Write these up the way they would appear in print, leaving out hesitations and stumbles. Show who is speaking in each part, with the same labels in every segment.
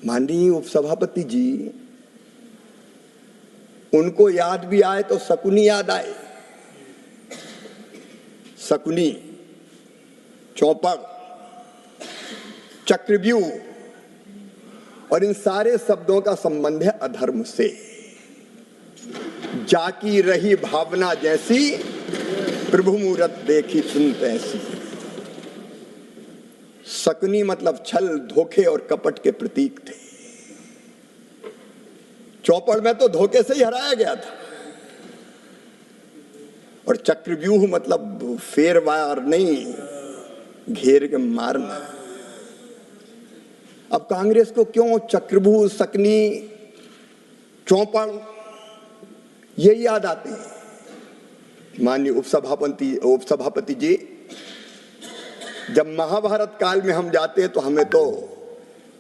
Speaker 1: माननीय उपसभापति जी, उनको याद भी आए तो शकुनी याद आए। शकुनी, चौपड़, चक्रव्यूह और इन सारे शब्दों का संबंध है अधर्म से। जाकी रही भावना जैसी, प्रभु मूरत देखी सुनत ऐसी। शकुनी मतलब छल, धोखे और कपट के प्रतीक थे। चौपड़ में तो धोखे से ही हराया गया था। और चक्रव्यूह मतलब फेरवार नहीं, घेर के मारना। अब कांग्रेस को क्यों चक्रव्यूह, शकुनी, चौपड़ ये याद आते हैं? माननीय उपसभापति जी, जब महाभारत काल में हम जाते हैं तो हमें तो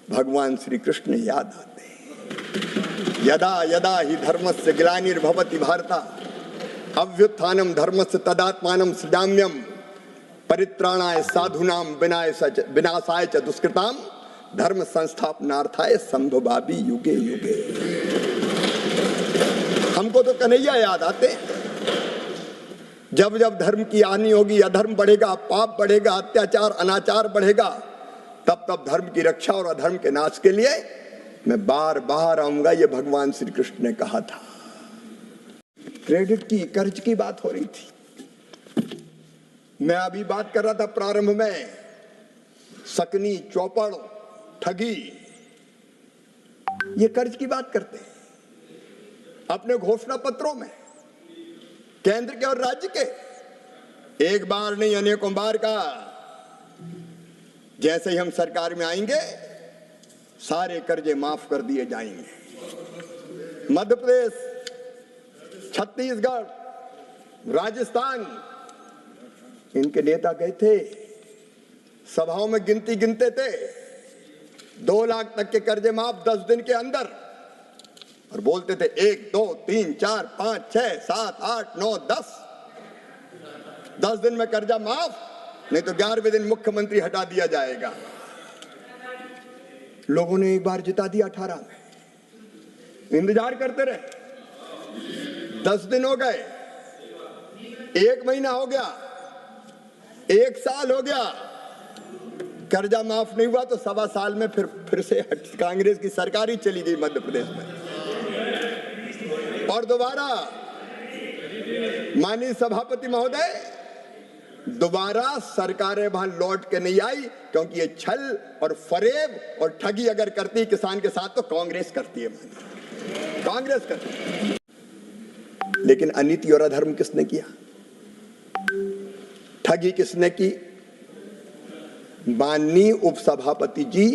Speaker 1: भगवान श्री कृष्ण याद आते हैं। यदा यदा हि धर्मस्य ग्लानिर्भवति भारत अभ्युत्थानम धर्मस्य तदात्मानं सृजाम्यहम् परित्राणाय साधूनां विनाशाय च दुष्कृतां धर्म संस्थापनार्थाय संभवामि युगे युगे। हमको तो कन्हैया याद आते हैं। जब जब धर्म की हानि होगी, अधर्म बढ़ेगा, पाप बढ़ेगा, अत्याचार अनाचार बढ़ेगा, तब तब धर्म की रक्षा और अधर्म के नाश के लिए मैं बार बार आऊंगा, ये भगवान श्री कृष्ण ने कहा था। क्रेडिट की, कर्ज की बात हो रही थी। मैं अभी बात कर रहा था प्रारंभ में, शकुनी, चौपड़, ठगी, ये कर्ज की बात करते हैं अपने घोषणा पत्रों में, केंद्र के और राज्य के। एक बार नहीं, अनेकों बार का। जैसे ही हम सरकार में आएंगे सारे कर्जे माफ कर दिए जाएंगे। मध्य प्रदेश, छत्तीसगढ़, राजस्थान, इनके नेता गए थे, सभाओं में गिनती गिनते थे, 2 लाख तक के कर्जे माफ 10 दिन के अंदर, और बोलते थे 1 2 3 4 5 6 7 8 9 10 दिन में कर्जा माफ, नहीं तो 11वें दिन मुख्यमंत्री हटा दिया जाएगा। लोगों ने एक बार जिता दिया 18 में। इंतजार करते रहे, 10 दिन हो गए, 1 महीना हो गया, 1 साल हो गया, कर्जा माफ नहीं हुआ। तो 1.25 साल में फिर से कांग्रेस की सरकार ही चली गई मध्य प्रदेश में। और दोबारा माननीय सभापति महोदय, दोबारा सरकारें वहां लौट के नहीं आई, क्योंकि ये छल और फरेब और ठगी अगर करती किसान के साथ तो कांग्रेस करती है, कांग्रेस करती है। लेकिन अनीति और अधर्म किसने किया? ठगी किसने की? माननीय उपसभापति जी,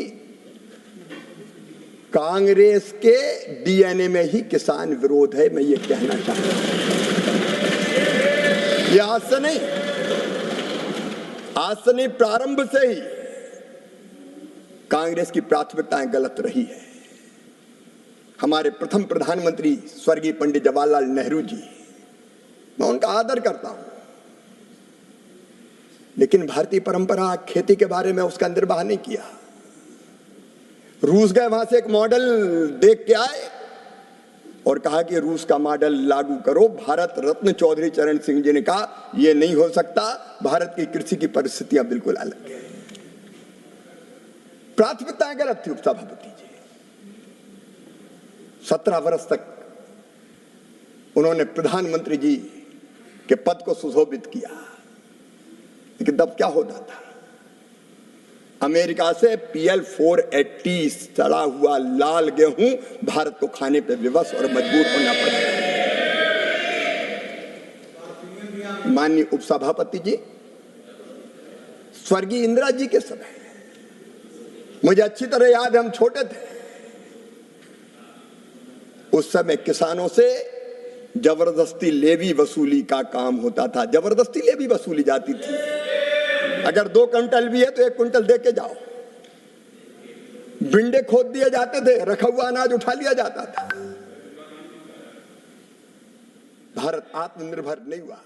Speaker 1: कांग्रेस के डीएनए में ही किसान विरोध है, मैं ये कहना चाहता हूं। ये आज से नहीं, प्रारंभ से ही कांग्रेस की प्राथमिकताएं गलत रही है। हमारे प्रथम प्रधानमंत्री स्वर्गीय पंडित जवाहरलाल नेहरू जी, मैं उनका आदर करता हूं, लेकिन भारतीय परंपरा खेती के बारे में उसका निर्वाह नहीं किया। रूस गए, वहां से एक मॉडल देख के आए और कहा कि रूस का मॉडल लागू करो। भारत रत्न चौधरी चरण सिंह जी ने कहा यह नहीं हो सकता, भारत की कृषि की परिस्थितियां बिल्कुल अलग है। प्राथमिकताएं गलत थी उपसभापति जी। 17 वर्ष तक उन्होंने प्रधानमंत्री जी के पद को सुशोभित किया, लेकिन तब क्या होता था? अमेरिका से PL 480 सड़ा हुआ लाल गेहूं भारत को खाने पे विवश और मजबूर होना पड़ा। माननीय उपसभापति जी, स्वर्गीय इंदिरा जी के समय, मुझे अच्छी तरह याद है, हम छोटे थे, उस समय किसानों से जबरदस्ती लेवी वसूली का काम होता था। जबरदस्ती लेवी वसूली जाती थी। अगर 2 क्विंटल भी है तो 1 क्विंटल दे के जाओ। बिंडे खोद दिए जाते थे, रखा हुआ अनाज उठा लिया जाता था। भारत आत्मनिर्भर नहीं हुआ।